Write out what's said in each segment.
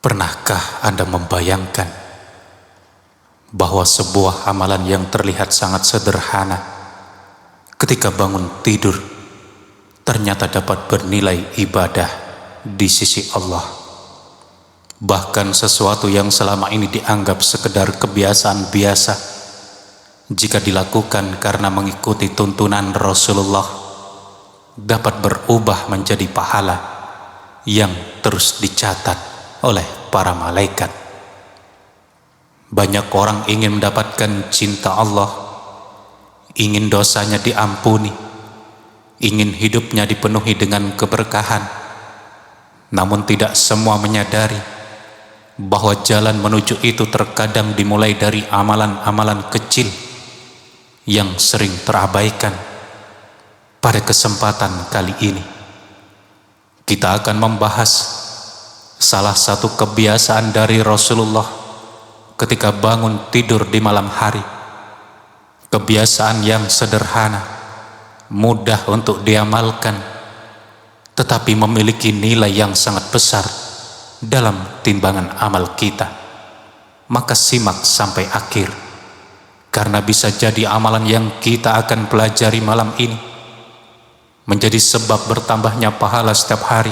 Pernahkah Anda membayangkan bahwa sebuah amalan yang terlihat sangat sederhana ketika bangun tidur ternyata dapat bernilai ibadah di sisi Allah? Bahkan sesuatu yang selama ini dianggap sekedar kebiasaan biasa, jika dilakukan karena mengikuti tuntunan Rasulullah, dapat berubah menjadi pahala yang terus dicatat oleh para malaikat. Banyak orang ingin mendapatkan cinta Allah, ingin dosanya diampuni, ingin hidupnya dipenuhi dengan keberkahan, namun tidak semua menyadari bahwa jalan menuju itu terkadang dimulai dari amalan-amalan kecil yang sering terabaikan. Pada kesempatan kali ini, kita akan membahas salah satu kebiasaan dari Rasulullah ketika bangun tidur di malam hari. Kebiasaan yang sederhana, mudah untuk diamalkan, tetapi memiliki nilai yang sangat besar dalam timbangan amal kita. Maka simak sampai akhir, karena bisa jadi amalan yang kita akan pelajari malam ini menjadi sebab bertambahnya pahala setiap hari,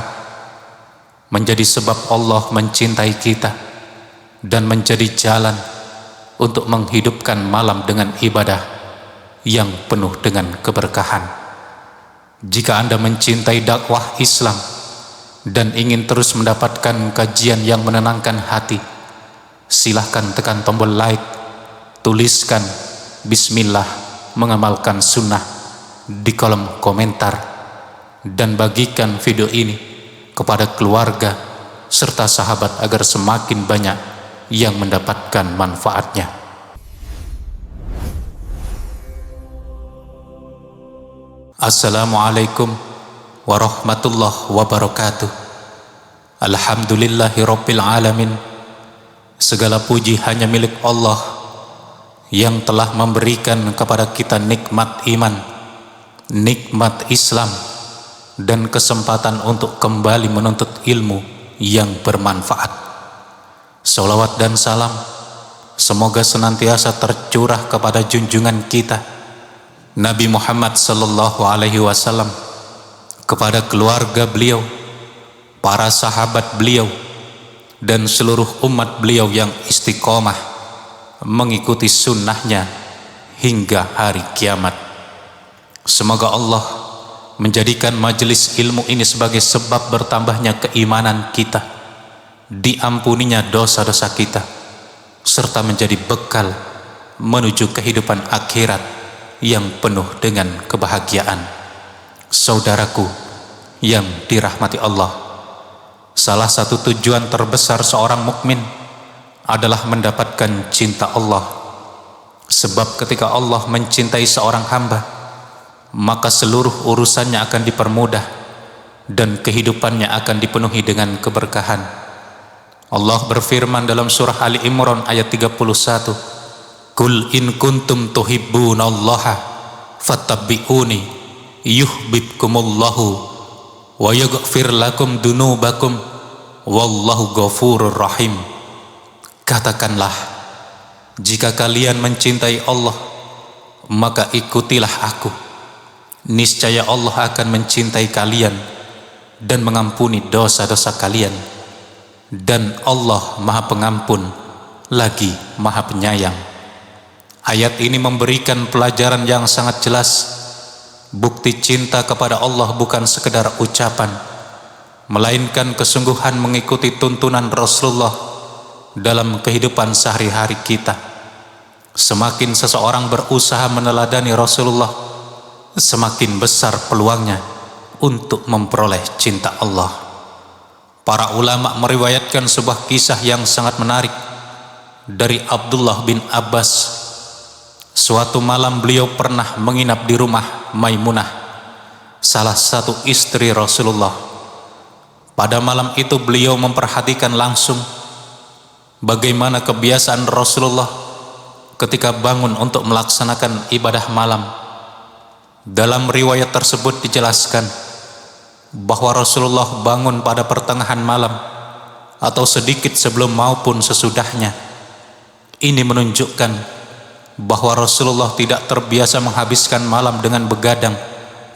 menjadi sebab Allah mencintai kita, dan menjadi jalan untuk menghidupkan malam dengan ibadah yang penuh dengan keberkahan. Jika Anda mencintai dakwah Islam dan ingin terus mendapatkan kajian yang menenangkan hati, silahkan tekan tombol like, tuliskan Bismillah mengamalkan sunnah di kolom komentar, dan bagikan video ini kepada keluarga serta sahabat agar semakin banyak yang mendapatkan manfaatnya. Assalamualaikum warahmatullahi wabarakatuh. Alhamdulillahirabbil alamin. Segala puji hanya milik Allah yang telah memberikan kepada kita nikmat iman, nikmat Islam, dan kesempatan untuk kembali menuntut ilmu yang bermanfaat. Salawat dan salam semoga senantiasa tercurah kepada junjungan kita Nabi Muhammad sallallahu alaihi wasallam, kepada keluarga beliau, para sahabat beliau, dan seluruh umat beliau yang istiqomah mengikuti sunnahnya hingga hari kiamat. Semoga Allah menjadikan majelis ilmu ini sebagai sebab bertambahnya keimanan kita, diampuninya dosa-dosa kita, serta menjadi bekal menuju kehidupan akhirat yang penuh dengan kebahagiaan. Saudaraku yang dirahmati Allah, salah satu tujuan terbesar seorang mukmin adalah mendapatkan cinta Allah. Sebab ketika Allah mencintai seorang hamba, maka seluruh urusannya akan dipermudah dan kehidupannya akan dipenuhi dengan keberkahan. Allah berfirman dalam surah Ali Imran ayat 31, "Qul in kuntum tuhibbunallaha fattabi'uni yuhibbukumullahu wa yaghfir lakum dunubakum wallahu ghafurur rahim." Katakanlah, jika kalian mencintai Allah, maka ikutilah aku. Niscaya Allah akan mencintai kalian dan mengampuni dosa-dosa kalian, dan Allah Maha Pengampun lagi Maha Penyayang. Ayat ini memberikan pelajaran yang sangat jelas. Bukti cinta kepada Allah bukan sekedar ucapan, melainkan kesungguhan mengikuti tuntunan Rasulullah dalam kehidupan sehari-hari kita. Semakin seseorang berusaha meneladani Rasulullah, semakin besar peluangnya untuk memperoleh cinta Allah. Para ulama meriwayatkan sebuah kisah yang sangat menarik dari Abdullah bin Abbas. Suatu malam beliau pernah menginap di rumah Maimunah, salah satu istri Rasulullah. Pada malam itu beliau memperhatikan langsung bagaimana kebiasaan Rasulullah ketika bangun untuk melaksanakan ibadah malam. Dalam riwayat tersebut dijelaskan bahwa Rasulullah bangun pada pertengahan malam atau sedikit sebelum maupun sesudahnya. Ini menunjukkan bahwa Rasulullah tidak terbiasa menghabiskan malam dengan begadang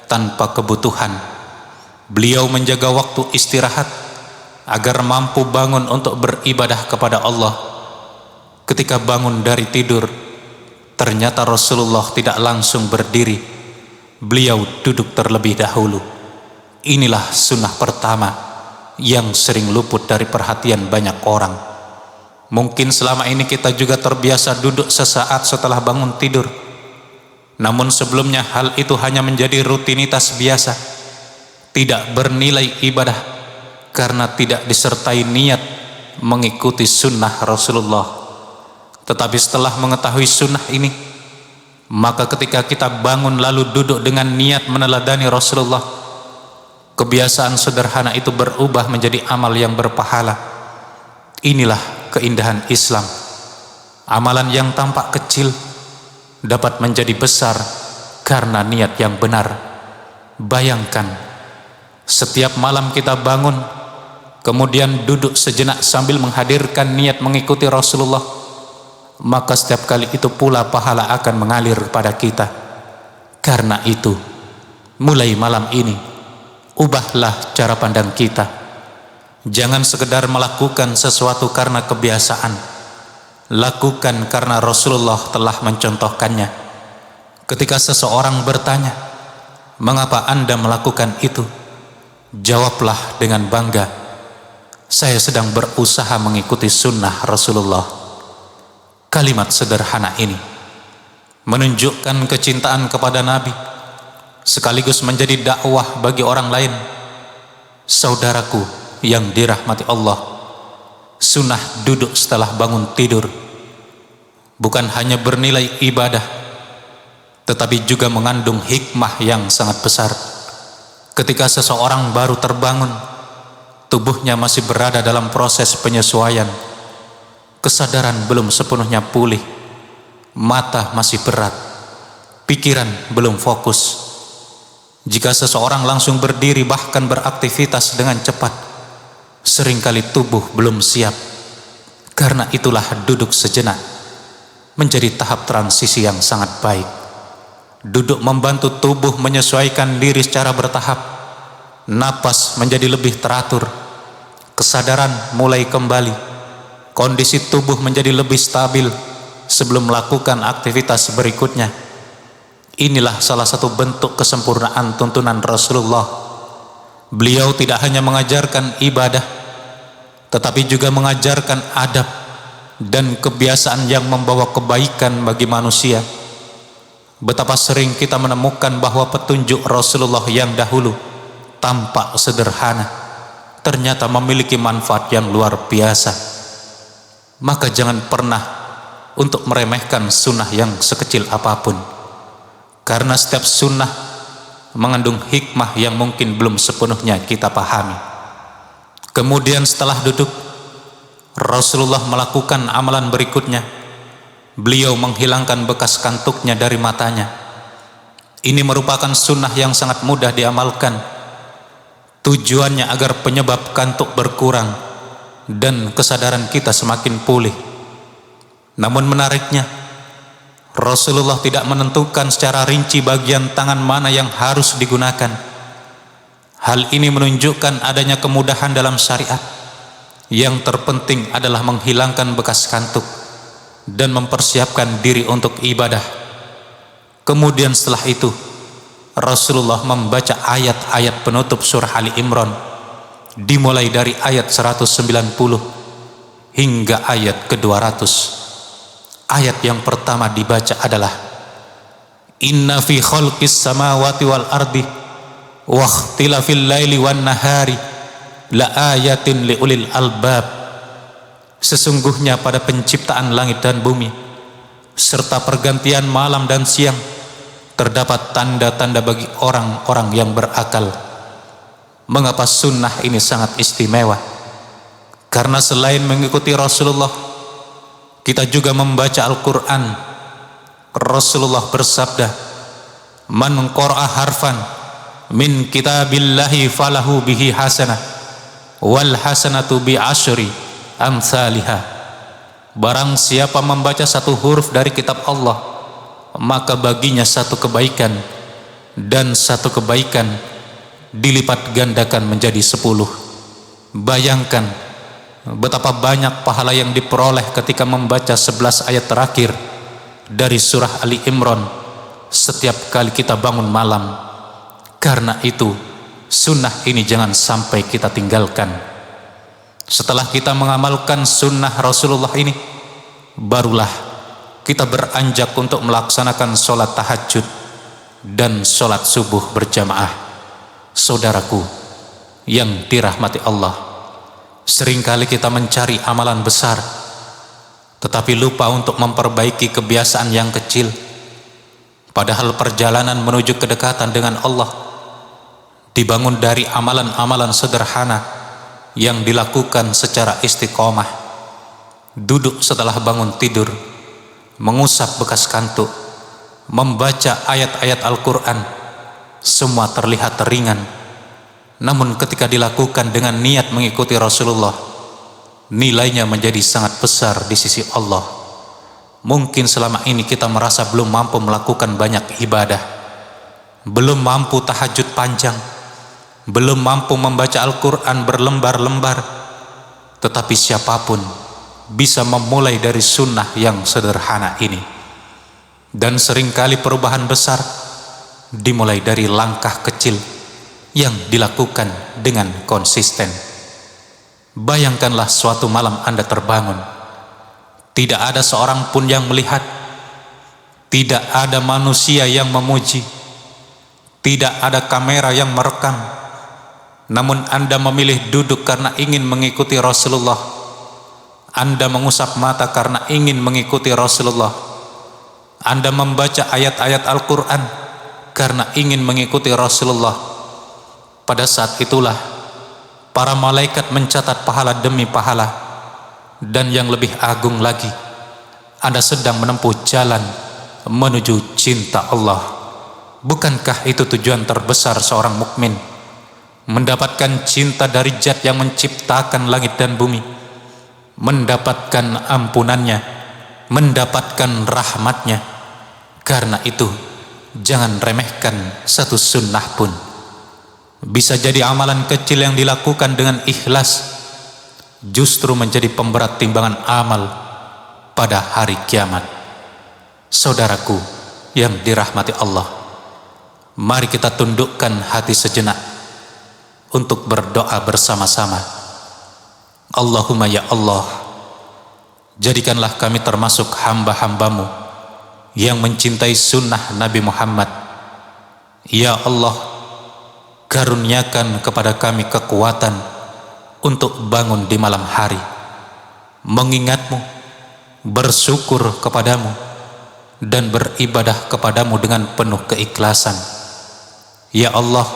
tanpa kebutuhan. Beliau menjaga waktu istirahat agar mampu bangun untuk beribadah kepada Allah. Ketika bangun dari tidur, ternyata Rasulullah tidak langsung berdiri. Beliau duduk terlebih dahulu. Inilah sunnah pertama yang sering luput dari perhatian banyak orang. Mungkin selama ini kita juga terbiasa duduk sesaat setelah bangun tidur. Namun sebelumnya hal itu hanya menjadi rutinitas biasa, tidak bernilai ibadah karena tidak disertai niat mengikuti sunnah Rasulullah. Tetapi setelah mengetahui sunnah ini, maka ketika kita bangun lalu duduk dengan niat meneladani Rasulullah, kebiasaan sederhana itu berubah menjadi amal yang berpahala. Inilah keindahan Islam. Amalan yang tampak kecil dapat menjadi besar karena niat yang benar. Bayangkan, setiap malam kita bangun, kemudian duduk sejenak sambil menghadirkan niat mengikuti Rasulullah, maka setiap kali itu pula pahala akan mengalir pada kita. Karena itu, mulai malam ini, ubahlah cara pandang kita. Jangan sekedar melakukan sesuatu karena kebiasaan. Lakukan karena Rasulullah telah mencontohkannya. Ketika seseorang bertanya, "Mengapa Anda melakukan itu?" Jawablah dengan bangga, "Saya sedang berusaha mengikuti sunnah Rasulullah." Kalimat sederhana ini menunjukkan kecintaan kepada Nabi, sekaligus menjadi dakwah bagi orang lain. Saudaraku yang dirahmati Allah, sunnah duduk setelah bangun tidur bukan hanya bernilai ibadah, tetapi juga mengandung hikmah yang sangat besar. Ketika seseorang baru terbangun, tubuhnya masih berada dalam proses penyesuaian, kesadaran belum sepenuhnya pulih, mata masih berat, pikiran belum fokus. Jika seseorang langsung berdiri bahkan beraktivitas dengan cepat, seringkali tubuh belum siap. Karena itulah duduk sejenak menjadi tahap transisi yang sangat baik. Duduk membantu tubuh menyesuaikan diri secara bertahap. Napas menjadi lebih teratur, kesadaran mulai kembali, kondisi tubuh menjadi lebih stabil sebelum melakukan aktivitas berikutnya. Inilah salah satu bentuk kesempurnaan tuntunan Rasulullah. Beliau tidak hanya mengajarkan ibadah, tetapi juga mengajarkan adab dan kebiasaan yang membawa kebaikan bagi manusia. Betapa sering kita menemukan bahwa petunjuk Rasulullah yang dahulu tampak sederhana, ternyata memiliki manfaat yang luar biasa. Maka jangan pernah untuk meremehkan sunnah yang sekecil apapun, karena setiap sunnah mengandung hikmah yang mungkin belum sepenuhnya kita pahami. Kemudian setelah duduk, Rasulullah melakukan amalan berikutnya. Beliau menghilangkan bekas kantuknya dari matanya. Ini merupakan sunnah yang sangat mudah diamalkan. Tujuannya agar penyebab kantuk berkurang dan kesadaran kita semakin pulih. Namun menariknya, Rasulullah tidak menentukan secara rinci bagian tangan mana yang harus digunakan. Hal ini menunjukkan adanya kemudahan dalam syariat. Yang terpenting adalah menghilangkan bekas kantuk dan mempersiapkan diri untuk ibadah. Kemudian setelah itu, Rasulullah membaca ayat-ayat penutup surah Ali Imran, dimulai dari ayat 190 hingga ayat ke-200. Ayat yang pertama dibaca adalah, "Inna fi khalqis samawati wal ardi wa ikhtilafil laili wan nahari la ayatin liulil albab." Sesungguhnya pada penciptaan langit dan bumi serta pergantian malam dan siang terdapat tanda-tanda bagi orang-orang yang berakal. Mengapa sunnah ini sangat istimewa? Karena selain mengikuti Rasulullah, kita juga membaca Al-Quran. Rasulullah bersabda, "Man qara'a harfan min kitabillahi falahu bihi hasanah wal hasanatu bi asyri amsalihha. Barang siapa membaca satu huruf dari kitab Allah, maka baginya satu kebaikan, dan satu kebaikan dilipat gandakan menjadi 10. Bayangkan betapa banyak pahala yang diperoleh ketika membaca 11 ayat terakhir dari surah Ali Imran setiap kali kita bangun malam. Karena itu sunnah ini jangan sampai kita tinggalkan. Setelah kita mengamalkan sunnah Rasulullah ini, barulah kita beranjak untuk melaksanakan sholat tahajud dan sholat subuh berjamaah. Saudaraku yang dirahmati Allah, seringkali kita mencari amalan besar, tetapi lupa untuk memperbaiki kebiasaan yang kecil. Padahal perjalanan menuju kedekatan dengan Allah dibangun dari amalan-amalan sederhana yang dilakukan secara istiqomah. Duduk setelah bangun tidur, mengusap bekas kantuk, membaca ayat-ayat Al-Quran, semua terlihat ringan. Namun ketika dilakukan dengan niat mengikuti Rasulullah, nilainya menjadi sangat besar di sisi Allah. Mungkin selama ini kita merasa belum mampu melakukan banyak ibadah, belum mampu tahajud panjang, belum mampu membaca Al-Quran berlembar-lembar. Tetapi siapapun bisa memulai dari sunnah yang sederhana ini. Dan seringkali perubahan besar dimulai dari langkah kecil yang dilakukan dengan konsisten. Bayangkanlah suatu malam Anda terbangun, tidak ada seorang pun yang melihat, tidak ada manusia yang memuji, tidak ada kamera yang merekam. Namun Anda memilih duduk karena ingin mengikuti Rasulullah. Anda mengusap mata karena ingin mengikuti Rasulullah. Anda membaca ayat-ayat Al-Quran karena ingin mengikuti Rasulullah. Pada saat itulah para malaikat mencatat pahala demi pahala. Dan yang lebih agung lagi, Anda sedang menempuh jalan menuju cinta Allah. Bukankah itu tujuan terbesar seorang mukmin? Mendapatkan cinta dari Zat yang menciptakan langit dan bumi, mendapatkan ampunannya, mendapatkan rahmatnya. Karena itu jangan remehkan satu sunnah pun. Bisa jadi amalan kecil yang dilakukan dengan ikhlas justru menjadi pemberat timbangan amal pada hari kiamat. Saudaraku yang dirahmati Allah, mari kita tundukkan hati sejenak untuk berdoa bersama-sama. Allahumma ya Allah, jadikanlah kami termasuk hamba-hambamu yang mencintai sunnah Nabi Muhammad. Ya Allah, karuniakan kepada kami kekuatan untuk bangun di malam hari, mengingatmu, bersyukur kepadamu, dan beribadah kepadamu dengan penuh keikhlasan. Ya Allah,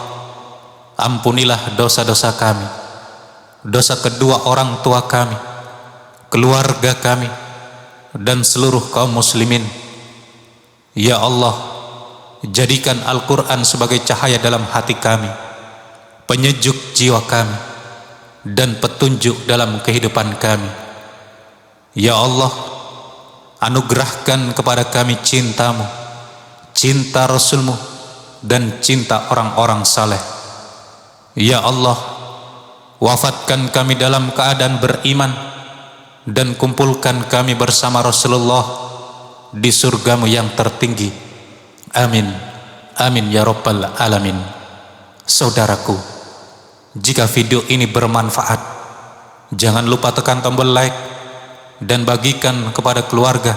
ampunilah dosa-dosa kami, dosa kedua orang tua kami, keluarga kami, dan seluruh kaum muslimin. Ya Allah, jadikan Al-Quran sebagai cahaya dalam hati kami, penyejuk jiwa kami, dan petunjuk dalam kehidupan kami. Ya Allah, anugerahkan kepada kami cintamu, cinta Rasulmu, dan cinta orang-orang saleh. Ya Allah, wafatkan kami dalam keadaan beriman, dan kumpulkan kami bersama Rasulullah di surgamu yang tertinggi. Amin, amin ya rabbal alamin. Saudaraku, jika video ini bermanfaat, jangan lupa tekan tombol like dan bagikan kepada keluarga,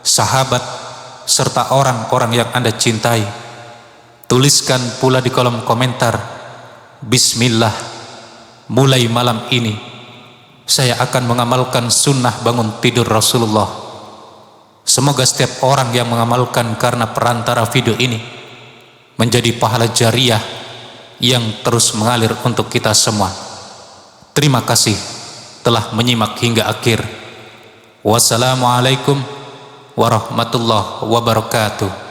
sahabat, serta orang-orang yang Anda cintai. Tuliskan pula di kolom komentar, Bismillah, mulai malam ini saya akan mengamalkan sunnah bangun tidur Rasulullah. Semoga setiap orang yang mengamalkan karena perantara video ini menjadi pahala jariah yang terus mengalir untuk kita semua. Terima kasih telah menyimak hingga akhir. Wassalamualaikum warahmatullahi wabarakatuh.